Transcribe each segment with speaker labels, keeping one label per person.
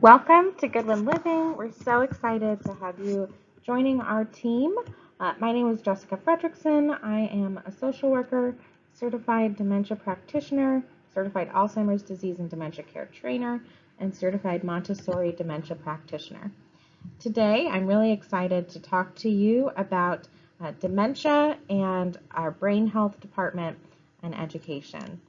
Speaker 1: Welcome to Goodwin Living. We're so excited to have you joining our team. My name is Jessica Fredericksen. I am a social worker, certified dementia practitioner, certified Alzheimer's disease and dementia care trainer, and certified Montessori dementia practitioner. Today, I'm really excited to talk to you about dementia and our brain health department and education.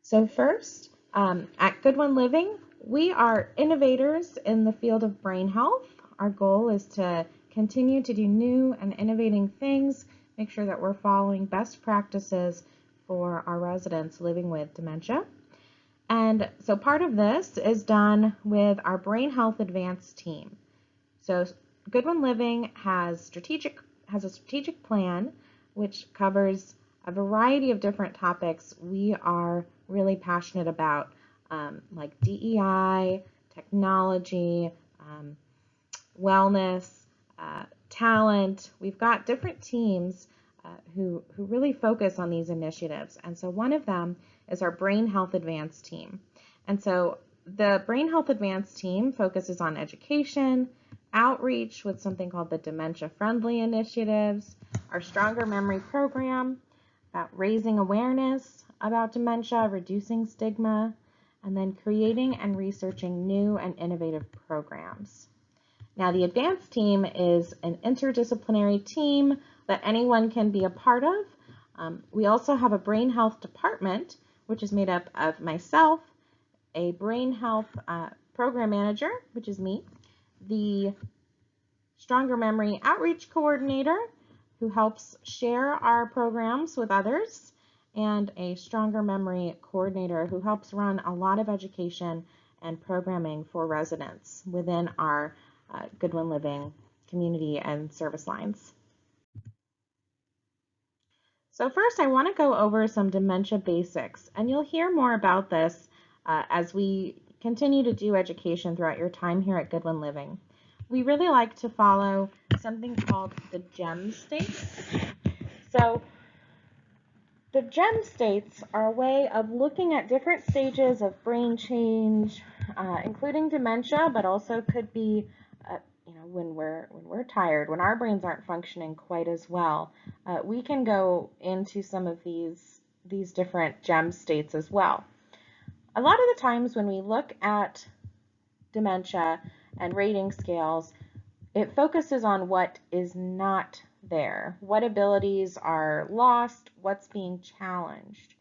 Speaker 1: So first, at Goodwin Living, we are innovators in the field of brain health. Our goal is to continue to do new and innovating things, make sure that we're following best practices for our residents living with dementia. And so part of this is done with our Brain Health Advanced team. So Goodwin Living has a strategic plan which covers a variety of different topics we are really passionate about, like DEI, technology, wellness, talent. We've got different teams who really focus on these initiatives. And so one of them is our Brain Health Advanced team. And so the Brain Health Advanced team focuses on education, outreach with something called the Dementia Friendly Initiatives, our Stronger Memory program, about raising awareness about dementia, reducing stigma, and then creating and researching new and innovative programs. Now, the advanced team is an interdisciplinary team that anyone can be a part of. We also have a brain health department, which is made up of myself, a brain health program manager, which is me, the Stronger Memory outreach coordinator, who helps share our programs with others, and a Stronger Memory coordinator who helps run a lot of education and programming for residents within our Goodwin Living community and service lines. So first, I want to go over some dementia basics, and you'll hear more about this as we continue to do education throughout your time here at Goodwin Living. We really like to follow something called the GEM states. So the GEM states are a way of looking at different stages of brain change, including dementia, but also could be when we're tired, when our brains aren't functioning quite as well. We can go into some of these different GEM states as well. A lot of the times when we look at dementia and rating scales, it focuses on what is not there, what abilities are lost, what's being challenged.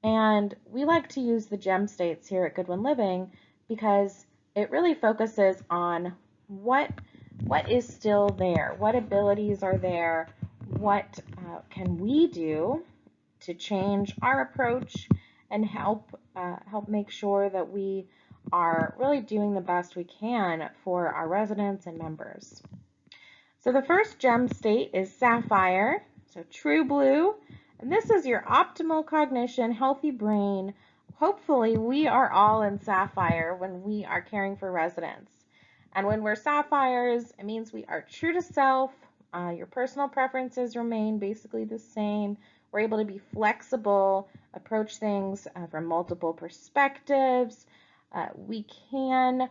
Speaker 1: And we like to use the GEM states here at Goodwin Living because it really focuses on what is still there, what abilities are there, what can we do to change our approach and help make sure that we are really doing the best we can for our residents and members. So the first GEM state is Sapphire, so true blue, and this is your optimal cognition, healthy brain. Hopefully we are all in Sapphire when we are caring for residents. And when we're Sapphires, it means we are true to self, your personal preferences remain basically the same. We're able to be flexible, approach things from multiple perspectives. We can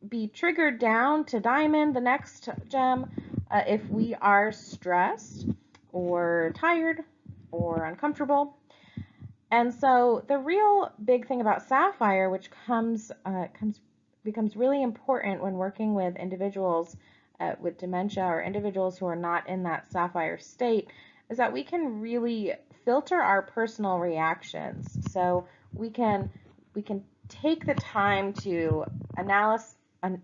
Speaker 1: be triggered down to diamond, the next gem, if we are stressed or tired or uncomfortable. And so the real big thing about Sapphire, which becomes really important when working with individuals with dementia or individuals who are not in that Sapphire state, is that we can really filter our personal reactions. So we can take the time to analyze and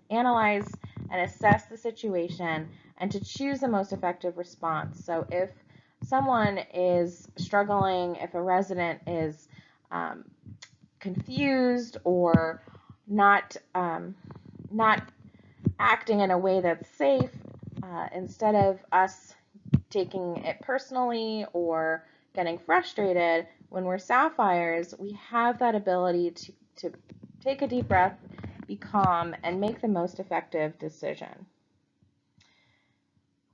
Speaker 1: assess the situation and to choose the most effective response. So if someone is struggling, if a resident is confused or not acting in a way that's safe, instead of us taking it personally or getting frustrated, when we're Sapphires, we have that ability to take a deep breath, be calm, and make the most effective decision.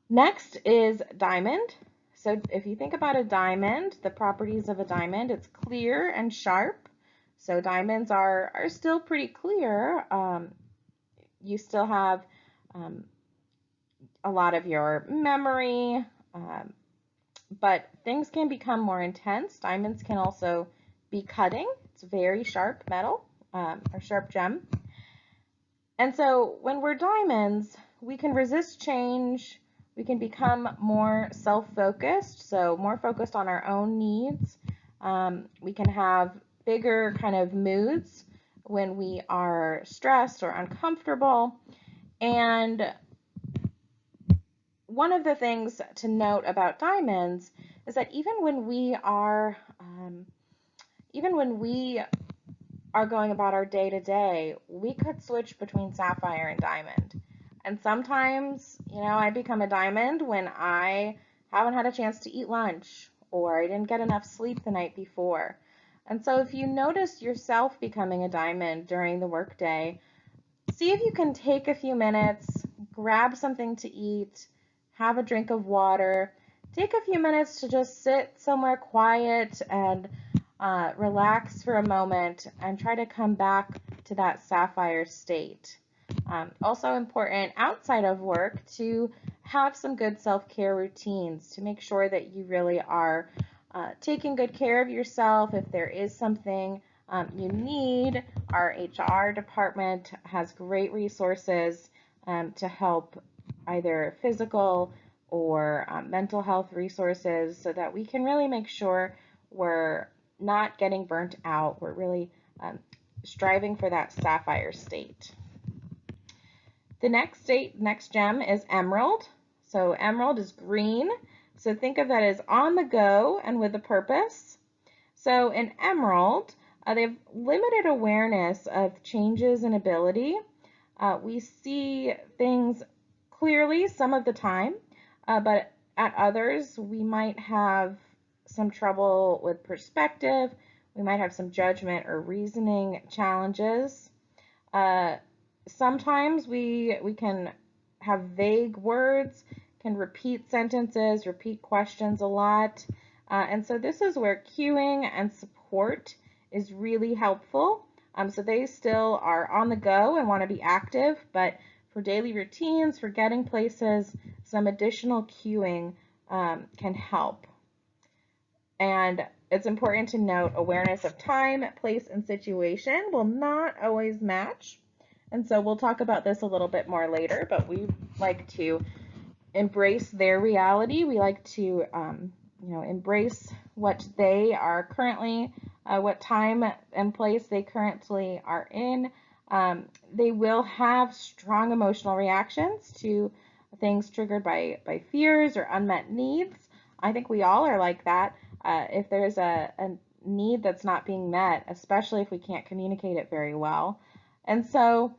Speaker 1: Next is Diamond. So if you think about a diamond, the properties of a diamond, it's clear and sharp. So diamonds are still pretty clear. You still have a lot of your memory, um, but things can become more intense. Diamonds can also be cutting. It's very sharp metal, or sharp gem. And so when we're diamonds, we can resist change. We can become more self-focused, so more focused on our own needs. We can have bigger kind of moods when we are stressed or uncomfortable. And one of the things to note about diamonds is that even when we are going about our day to day, we could switch between sapphire and diamond. And sometimes, I become a diamond when I haven't had a chance to eat lunch or I didn't get enough sleep the night before. And so if you notice yourself becoming a diamond during the workday, see if you can take a few minutes, grab something to eat, have a drink of water, take a few minutes to just sit somewhere quiet and relax for a moment and try to come back to that sapphire state. Also important outside of work to have some good self-care routines to make sure that you really are taking good care of yourself. If there is something you need, our HR department has great resources to help, either physical or mental health resources, so that we can really make sure we're not getting burnt out. We're really striving for that sapphire state. The next gem is emerald. So emerald is green. So think of that as on the go and with a purpose. So in emerald, they have limited awareness of changes in ability. We see things clearly some of the time, but at others we might have some trouble with perspective. We might have some judgment or reasoning challenges. Sometimes we can have vague words, can repeat sentences, repeat questions a lot. And so this is where cueing and support is really helpful. So they still are on the go and want to be active, but for daily routines, for getting places, some additional cueing can help. And it's important to note awareness of time, place, and situation will not always match. And so we'll talk about this a little bit more later, but we like to embrace their reality. We like to, embrace what they are currently, what time and place they currently are in. They will have strong emotional reactions to things triggered by fears or unmet needs. I think we all are like that. If there's a need that's not being met, especially if we can't communicate it very well. And so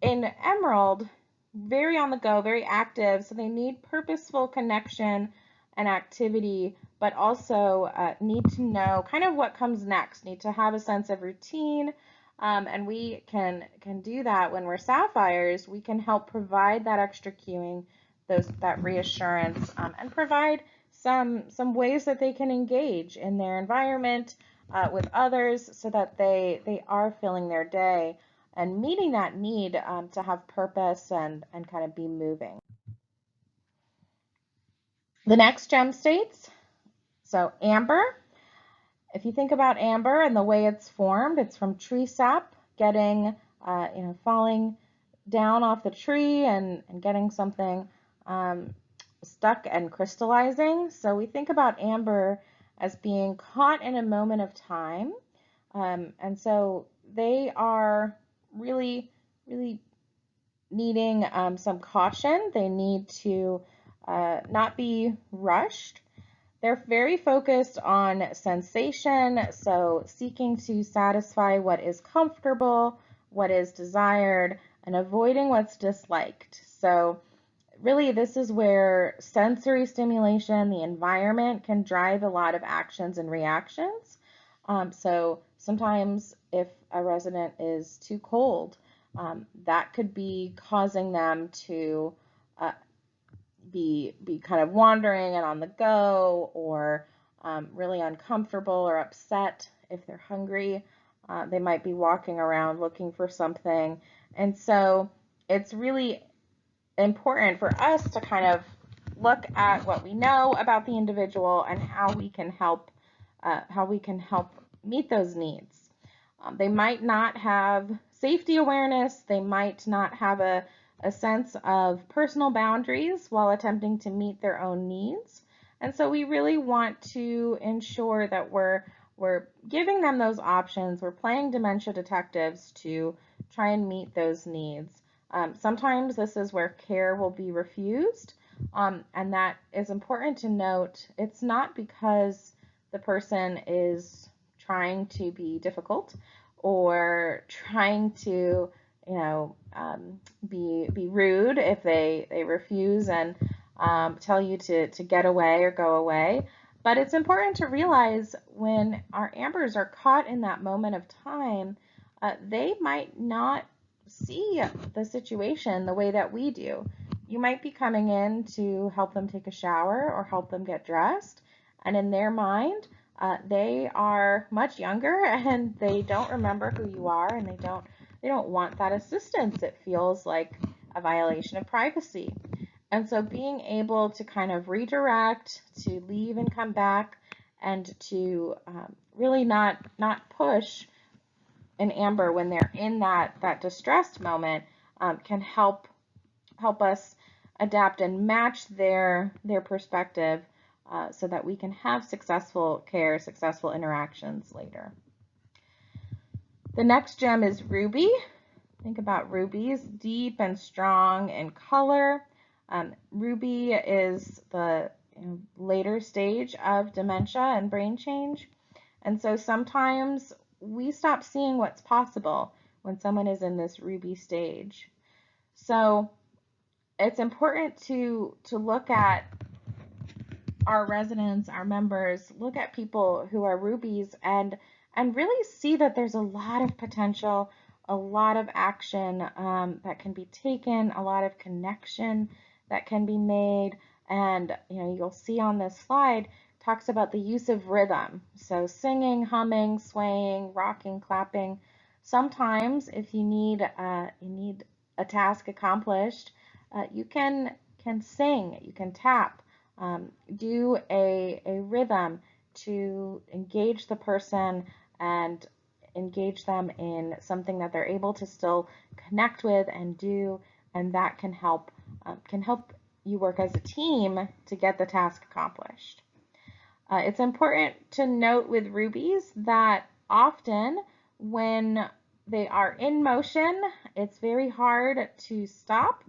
Speaker 1: in emerald, very on the go, very active, so they need purposeful connection and activity, but also need to know kind of what comes next, need to have a sense of routine. And we can do that when we're sapphires. We can help provide that extra cueing, that reassurance, and provide some ways that they can engage in their environment with others, so that they are filling their day and meeting that need to have purpose and kind of be moving. The next gem states, so amber. If you think about amber and the way it's formed, it's from tree sap getting, falling down off the tree and getting something stuck and crystallizing. So we think about amber as being caught in a moment of time. And so they are really, really needing some caution. They need to not be rushed. They're very focused on sensation, so seeking to satisfy what is comfortable, what is desired, and avoiding what's disliked. So really, this is where sensory stimulation, the environment, can drive a lot of actions and reactions. So sometimes if a resident is too cold, that could be causing them to be kind of wandering and on the go, or really uncomfortable or upset if they're hungry. They might be walking around looking for something. And so it's really important for us to kind of look at what we know about the individual and how we can help meet those needs. They might not have safety awareness. They might not have a sense of personal boundaries while attempting to meet their own needs. And so we really want to ensure that we're giving them those options. We're playing dementia detectives to try and meet those needs. Sometimes this is where care will be refused, and that is important to note. It's not because the person is trying to be difficult or trying to, be rude if they refuse and tell you to get away or go away. But it's important to realize when our ambers are caught in that moment of time, they might not see the situation the way that we do. You might be coming in to help them take a shower or help them get dressed, and in their mind, they are much younger and they don't remember who you are, and they don't want that assistance. It feels like a violation of privacy. And so being able to kind of redirect, to leave and come back, and to really not push an amber when they're in that distressed moment can help us adapt and match their perspective so that we can have successful care, successful interactions later. The next gem is ruby. Think about rubies, deep and strong in color. Ruby is the later stage of dementia and brain change. And so sometimes we stop seeing what's possible when someone is in this ruby stage. So it's important to look at our residents, our members, look at people who are rubies and really see that there's a lot of potential, a lot of action that can be taken, a lot of connection that can be made. And you'll see on this slide talks about the use of rhythm. So singing, humming, swaying, rocking, clapping. Sometimes if you need a task accomplished, you can sing, you can tap, do a rhythm to engage the person and engage them in something that they're able to still connect with and do, and that can help you work as a team to get the task accomplished. It's important to note with rubies that often when they are in motion, it's very hard to stop.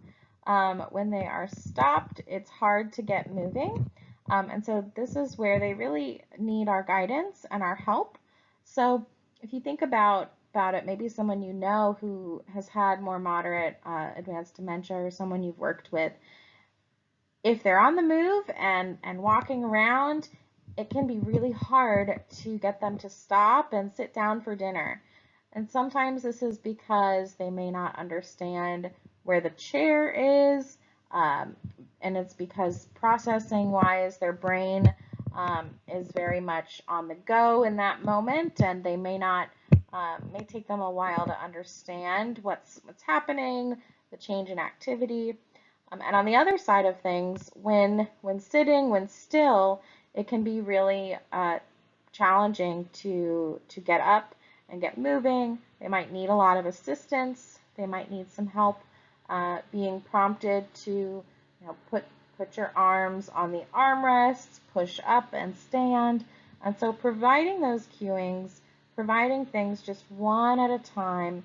Speaker 1: When they are stopped, it's hard to get moving. And so this is where they really need our guidance and our help. So if you think about it, maybe someone you know who has had more moderate advanced dementia, or someone you've worked with, if they're on the move and walking around, it can be really hard to get them to stop and sit down for dinner. And sometimes this is because they may not understand where the chair is, and it's because processing wise their brain is very much on the go in that moment, and they may take them a while to understand what's happening, the change in activity. And on the other side of things, when sitting, when still, it can be really challenging to get up and get moving. They might need a lot of assistance. They might need some help being prompted to put your arms on the armrests, push up and stand. And so providing those cueings, providing things just one at a time,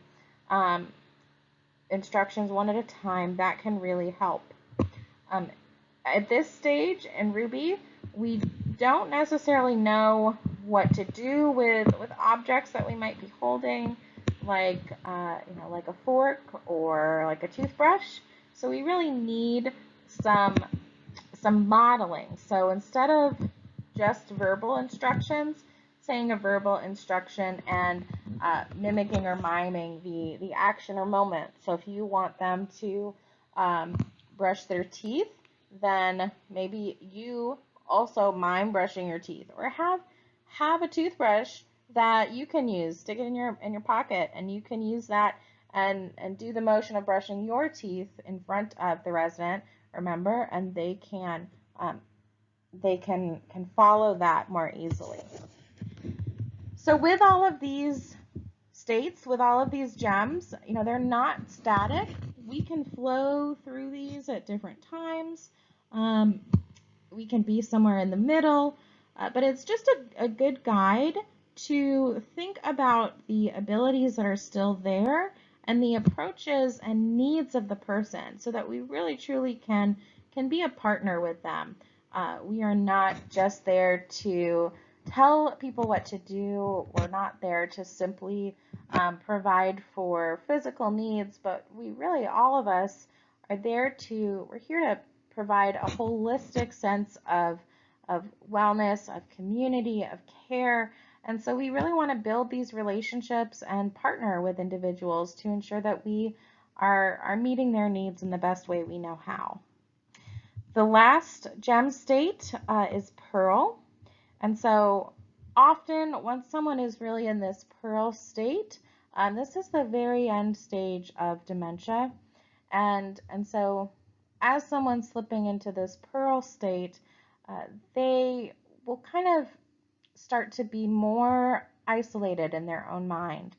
Speaker 1: instructions one at a time, that can really help. At this stage in Ruby, we don't necessarily know what to do with objects that we might be holding, like like a fork or like a toothbrush. So we really need some modeling. So instead of just verbal instructions, saying a verbal instruction and mimicking or miming the action or moment. So if you want them to brush their teeth, then maybe you also mime brushing your teeth, or have a toothbrush that you can use. Stick it in your pocket, and you can use that and do the motion of brushing your teeth in front of the resident. Remember, and um, they can follow that more easily. So with all of these states, with all of these gems, they're not static. We can flow through these at different times. Um, we can be somewhere in the middle, but it's just a good guide to think about the abilities that are still there and the approaches and needs of the person, so that we really truly can be a partner with them. We are not just there to tell people what to do. We're not there to simply provide for physical needs, but we really, all of us are we're here to provide a holistic sense of wellness, of community, of care. And so we really want to build these relationships and partner with individuals to ensure that we are meeting their needs in the best way we know how. The last gem state is pearl. And so often once someone is really in this pearl state, this is the very end stage of dementia. And so as someone's slipping into this pearl state, they will kind of start to be more isolated in their own mind.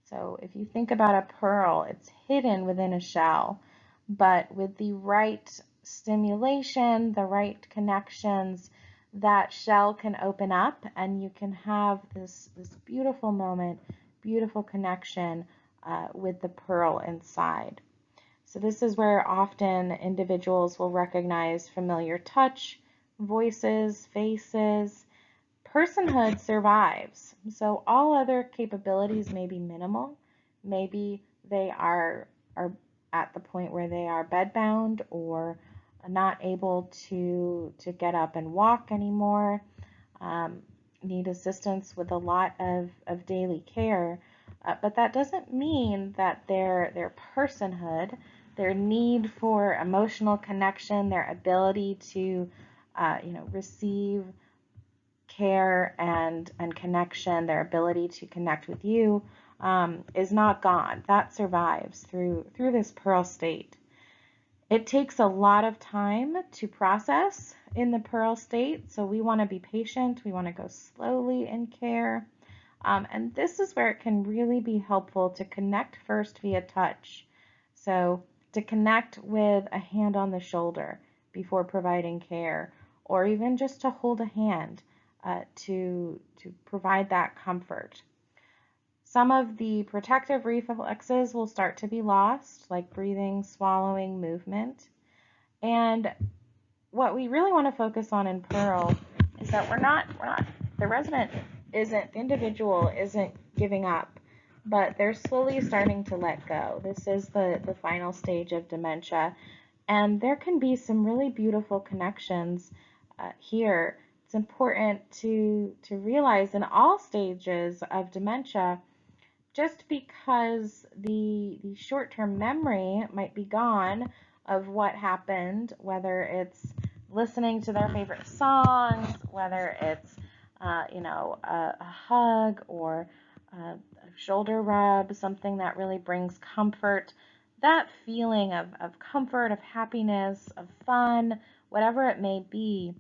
Speaker 1: So if you think about a pearl, it's hidden within a shell, but with the right stimulation, the right connections, that shell can open up and you can have this beautiful moment, beautiful connection with the pearl inside. So this is where often individuals will recognize familiar touch, voices, faces. Personhood survives. So all other capabilities may be minimal. Maybe they are at the point where they are bedbound or not able to get up and walk anymore, need assistance with a lot of daily care. But that doesn't mean that their personhood, their need for emotional connection, their ability to receive care and connection, their ability to connect with you, is not gone. That survives through this pearl state. It takes a lot of time to process in the pearl state, so we want to be patient. We want to go slowly in care. And this is where it can really be helpful to connect first via touch. So to connect with a hand on the shoulder before providing care, or even just to hold a hand to provide that comfort. Some of the protective reflexes will start to be lost, like breathing, swallowing, movement. And what we really want to focus on in Pearl is that the resident isn't, the individual isn't giving up, but they're slowly starting to let go. This is the final stage of dementia, and there can be some really beautiful connections here. It's important to realize in all stages of dementia, just because the short-term memory might be gone of what happened, whether it's listening to their favorite songs, whether it's a hug or a shoulder rub, something that really brings comfort. That feeling of comfort, of happiness, of fun, whatever it may be,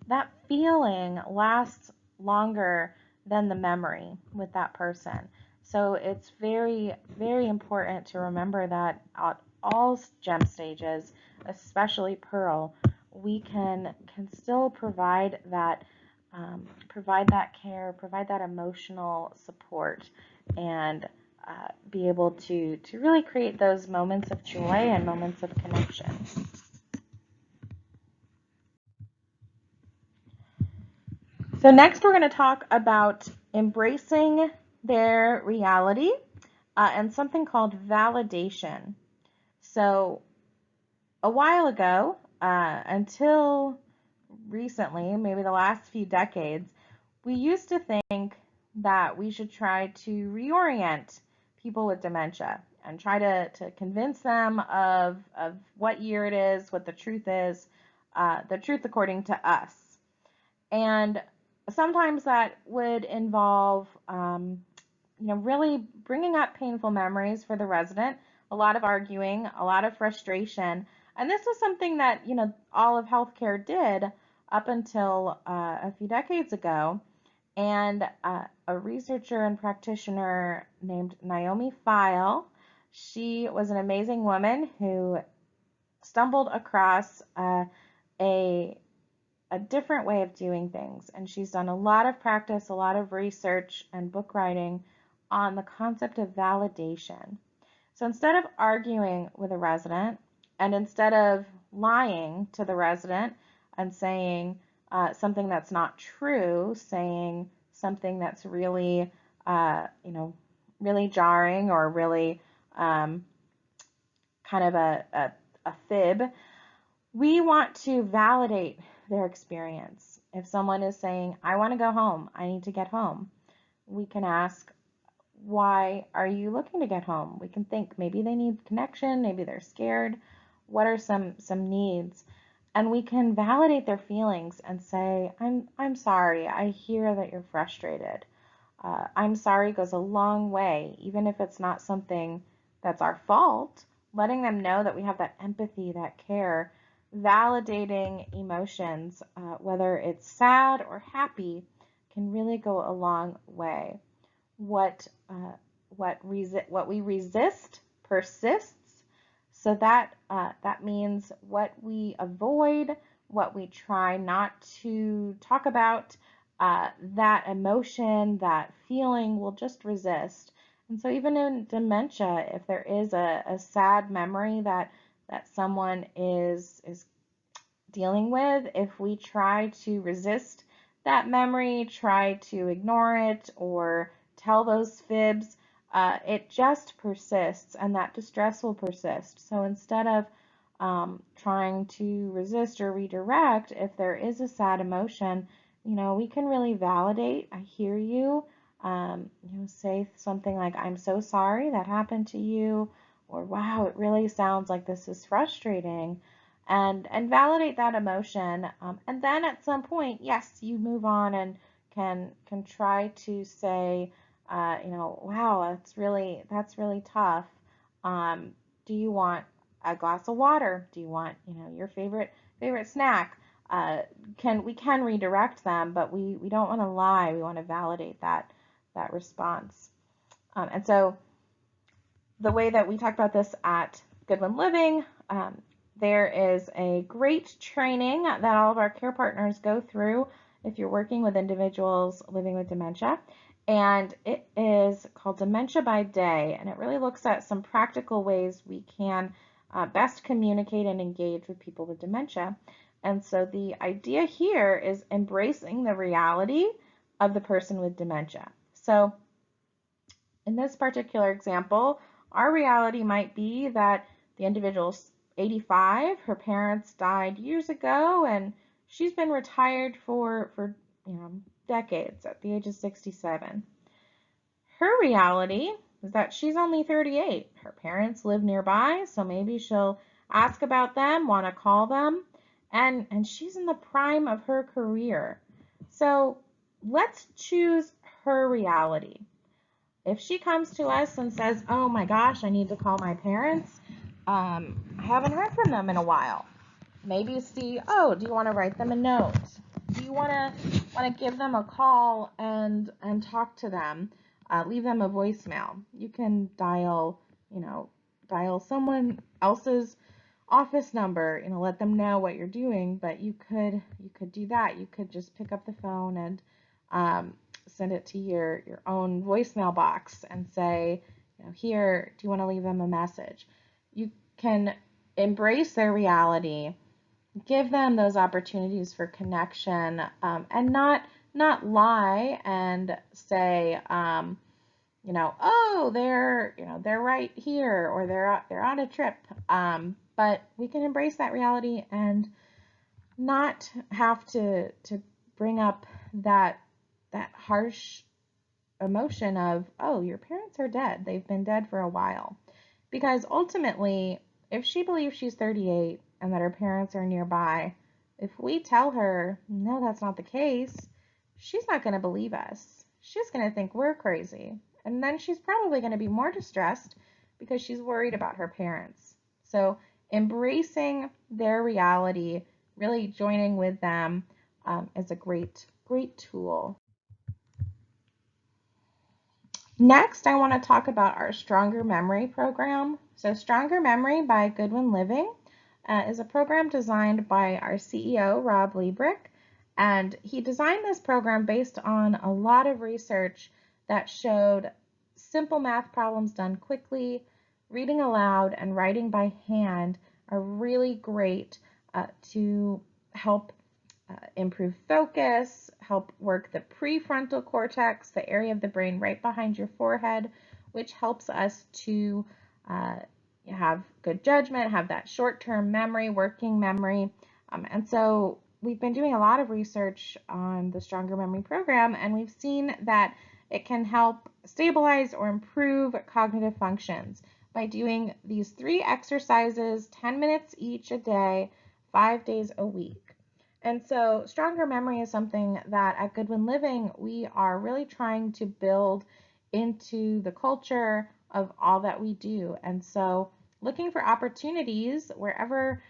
Speaker 1: that feeling lasts longer than the memory with that person. So it's very, very important to remember that at all gem stages, especially Pearl, we can still provide that care, provide that emotional support, and be able to really create those moments of joy and moments of connection. So next we're going to talk about embracing their reality and something called validation. So a while ago, until recently, maybe the last few decades, we used to think that we should try to reorient people with dementia and try to convince them of what year it is, what the truth is, the truth according to us. And Sometimes that would involve, really bringing up painful memories for the resident, a lot of arguing, a lot of frustration. And this was something that, all of healthcare did up until a few decades ago. And a researcher and practitioner named Naomi Feil, she was an amazing woman who stumbled across a a different way of doing things. And she's done a lot of practice, a lot of research, and book writing on the concept of validation. So instead of arguing with a resident, and instead of lying to the resident and saying something that's not true, saying something that's really, really jarring or really kind of a fib, we want to validate their experience. If someone is saying, I want to go home, I need to get home, we can ask, why are you looking to get home? We can think maybe they need connection, maybe they're scared. What are some needs? And we can validate their feelings and say, I'm sorry, I hear that you're frustrated. I'm sorry goes a long way, even if it's not something that's our fault. Letting them know that we have that empathy, that care, validating emotions, whether it's sad or happy, can really go a long way. What we resist persists. So that means what we avoid, what we try not to talk about, that emotion, that feeling will just resist. And so even in dementia, if there is a sad memory that someone is dealing with, if we try to resist that memory, try to ignore it, or tell those fibs, it just persists, and that distress will persist. So instead of trying to resist or redirect, if there is a sad emotion, we can really validate. I hear you. Say something like, I'm so sorry that happened to you, or wow, it really sounds like this is frustrating, and validate that emotion. And then at some point, yes, you move on and can try to say, wow, that's really tough. Do you want a glass of water? Do you want, your favorite snack? We can redirect them, but we don't want to lie. We want to validate that response. And so the way that we talk about this at Goodwin Living, there is a great training that all of our care partners go through if you're working with individuals living with dementia. And it is called Dementia by Day, and it really looks at some practical ways we can best communicate and engage with people with dementia. And so the idea here is embracing the reality of the person with dementia. So in this particular example, our reality might be that the individual's 85, her parents died years ago, and she's been retired for decades at the age of 67. Her reality is that she's only 38. Her parents live nearby, so maybe she'll ask about them, want to call them, and she's in the prime of her career. So let's choose her reality. If she comes to us and says, oh my gosh, I need to call my parents, I haven't heard from them in a while. Maybe see, oh, do you want to write them a note? Do you want to give them a call and talk to them? Leave them a voicemail. You can dial someone else's office number, let them know what you're doing, but you could do that. You could just pick up the phone and send it to your own voicemail box and say, here, do you want to leave them a message? You can embrace their reality, give them those opportunities for connection, and not lie and say, oh, they're right here, or they're on a trip. But we can embrace that reality and not have to bring up that harsh emotion of, oh, your parents are dead. They've been dead for a while. Because ultimately, if she believes she's 38 and that her parents are nearby, if we tell her, no, that's not the case, she's not going to believe us. She's going to think we're crazy. And then she's probably going to be more distressed because she's worried about her parents. So embracing their reality, really joining with them, is a great tool. Next, I want to talk about our Stronger Memory program. So Stronger Memory by Goodwin Living is a program designed by our CEO, Rob Liebrick. And he designed this program based on a lot of research that showed simple math problems done quickly, reading aloud, and writing by hand are really great to help improve focus, help work the prefrontal cortex, the area of the brain right behind your forehead, which helps us to have good judgment, have that short-term memory, working memory. And so we've been doing a lot of research on the Stronger Memory program, and we've seen that it can help stabilize or improve cognitive functions by doing these 3 exercises, 10 minutes each a day, 5 days a week. And so Stronger Memory is something that at Goodwin Living, we are really trying to build into the culture of all that we do. And so looking for opportunities wherever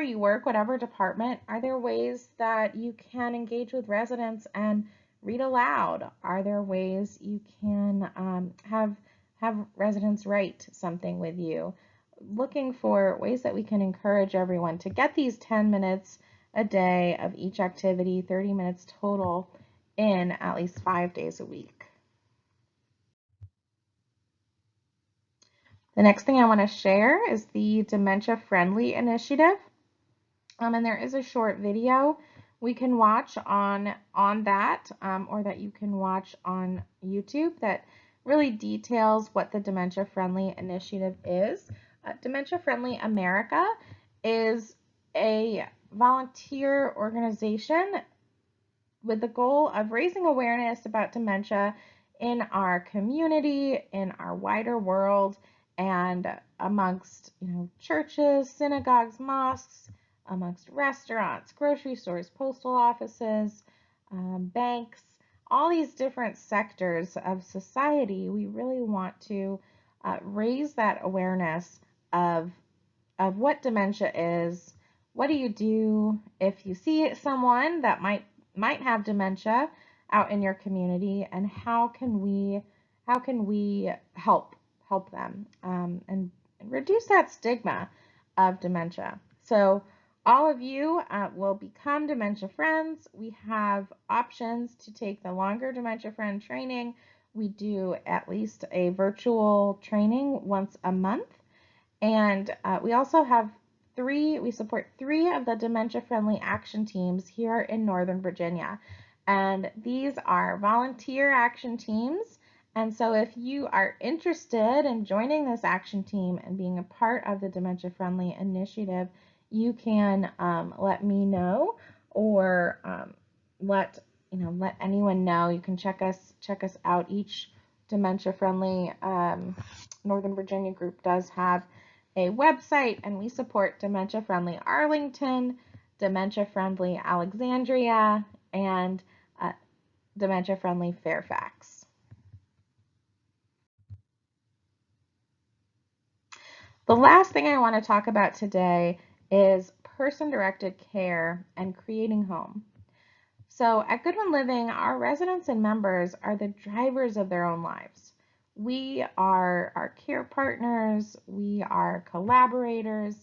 Speaker 1: you work, whatever department, are there ways that you can engage with residents and read aloud? Are there ways you can have residents write something with you? Looking for ways that we can encourage everyone to get these 10 minutes a day of each activity, 30 minutes total, in at least 5 days a week. The next thing I want to share is the Dementia Friendly Initiative. And there is a short video we can watch on that, or that you can watch on YouTube that really details what the Dementia Friendly Initiative is. Dementia Friendly America is a volunteer organization with the goal of raising awareness about dementia in our community, in our wider world, and amongst churches, synagogues, mosques, amongst restaurants, grocery stores, postal offices, banks, all these different sectors of society. We really want to raise that awareness of what dementia is. What do you do if you see someone that might have dementia out in your community, and how can we help them and reduce that stigma of dementia? So all of you will become dementia friends. We have options to take the longer dementia friend training. We do at least a virtual training once a month. And we also have we support 3 of the dementia friendly action teams here in Northern Virginia. And these are volunteer action teams. And so if you are interested in joining this action team and being a part of the Dementia Friendly Initiative, you can let me know, or let anyone know. You can check us out. Each Dementia Friendly Northern Virginia group does have a website, and we support Dementia Friendly Arlington, Dementia Friendly Alexandria, and Dementia Friendly Fairfax. The last thing I want to talk about today is person-directed care and creating home. So at Goodwin Living, our residents and members are the drivers of their own lives. We are our care partners, we are collaborators,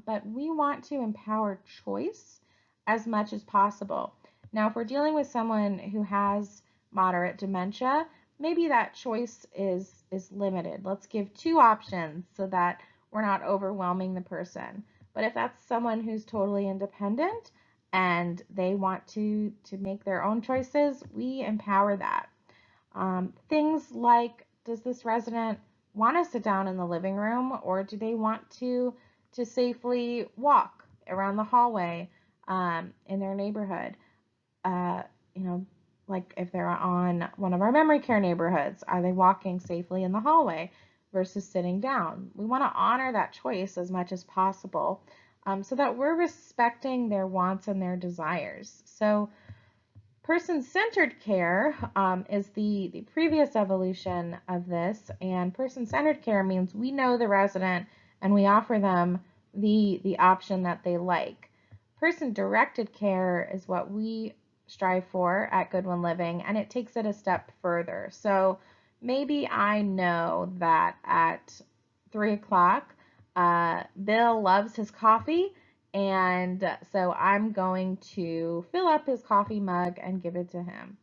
Speaker 1: but we want to empower choice as much as possible. Now, if we're dealing with someone who has moderate dementia, maybe that choice is limited. Let's give 2 options so that we're not overwhelming the person. But if that's someone who's totally independent and they want to make their own choices, we empower that. Things like, does this resident want to sit down in the living room, or do they want to safely walk around the hallway in their neighborhood? Like if they're on one of our memory care neighborhoods, are they walking safely in the hallway versus sitting down? We want to honor that choice as much as possible, so that we're respecting their wants and their desires. So Person-centered care is the previous evolution of this, and person-centered care means we know the resident and we offer them the option that they like. Person-directed care is what we strive for at Goodwin Living, and it takes it a step further. So maybe I know that at 3 o'clock, Bill loves his coffee, and so I'm going to fill up his coffee mug and give it to him.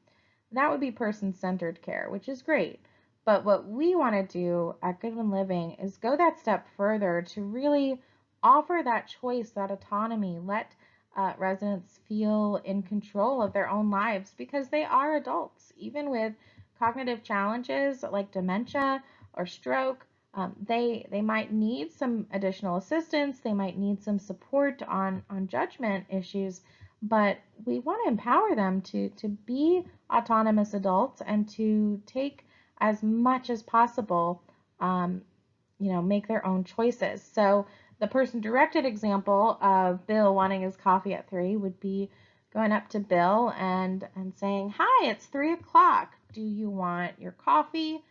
Speaker 1: That would be person-centered care, which is great. But what we want to do at Goodwin Living is go that step further to really offer that choice, that autonomy, let residents feel in control of their own lives because they are adults. Even with cognitive challenges like dementia or stroke, they might need some additional assistance. They might need some support on judgment issues, but we want to empower them to be autonomous adults and to take as much as possible, make their own choices. So the person-directed example of Bill wanting his coffee at 3 would be going up to Bill and saying, "Hi, it's 3 o'clock. Do you want your coffee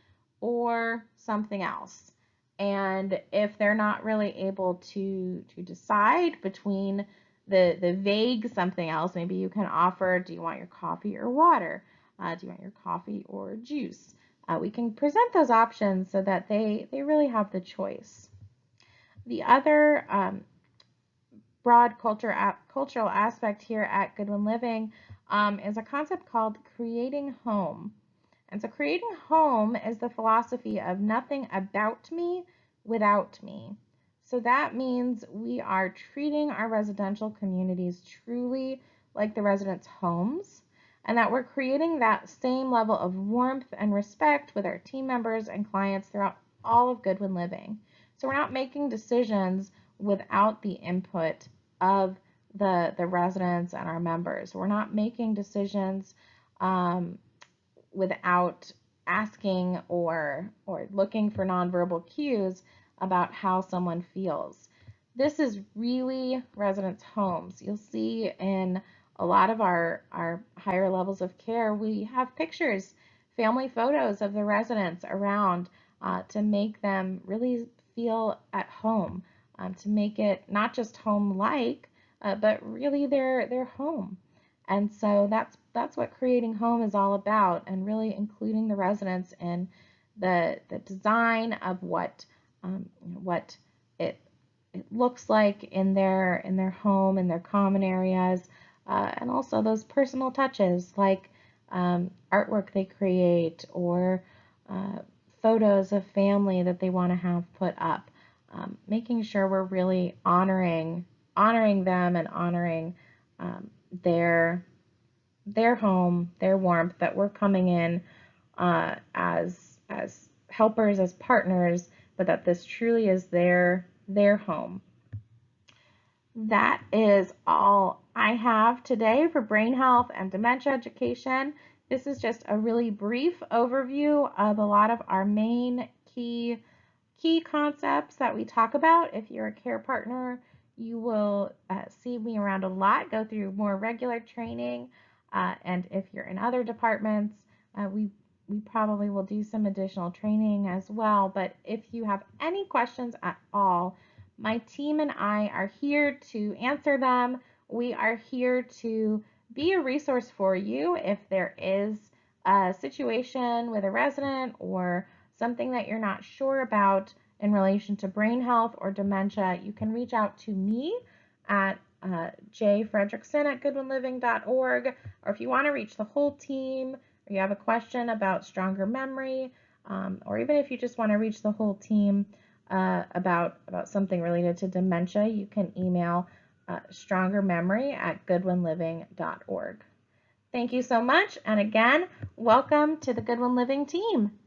Speaker 1: or something else?" And if they're not really able to decide between the vague something else, maybe you can offer, do you want your coffee or water? Do you want your coffee or juice? We can present those options so that they really have the choice. The other broad cultural aspect here at Goodwin Living is a concept called creating home. And so creating home is the philosophy of nothing about me without me. So that means we are treating our residential communities truly like the residents' homes, and that we're creating that same level of warmth and respect with our team members and clients throughout all of Goodwin Living. So we're not making decisions without the input of the residents and our members. We're not making decisions without asking or looking for nonverbal cues about how someone feels. This is really residents' homes. You'll see in a lot of our higher levels of care, we have pictures, family photos of the residents around to make them really feel at home, to make it not just home-like, but really their home. And so that's what creating home is all about, and really including the residents in the design of what it looks like in their home, in their common areas, and also those personal touches like artwork they create or photos of family that they want to have put up. Making sure we're really honoring them and honoring their home, their warmth, that we're coming in as helpers, as partners, but that this truly is their home. That is all I have today for brain health and dementia education. This is just a really brief overview of a lot of our main key concepts that we talk about. If you're a care partner, you will see me around a lot, go through more regular training, and if you're in other departments, we probably will do some additional training as well. But if you have any questions at all, my team and I are here to answer them. We are here to be a resource for you if there is a situation with a resident or something that you're not sure about in relation to brain health or dementia. You can reach out to me at jfredericksen@goodwinliving.org, or if you want to reach the whole team, or you have a question about stronger memory, or even if you just want to reach the whole team about something related to dementia, you can email strongermemory@goodwinliving.org. Thank you so much, and again, welcome to the Goodwin Living team.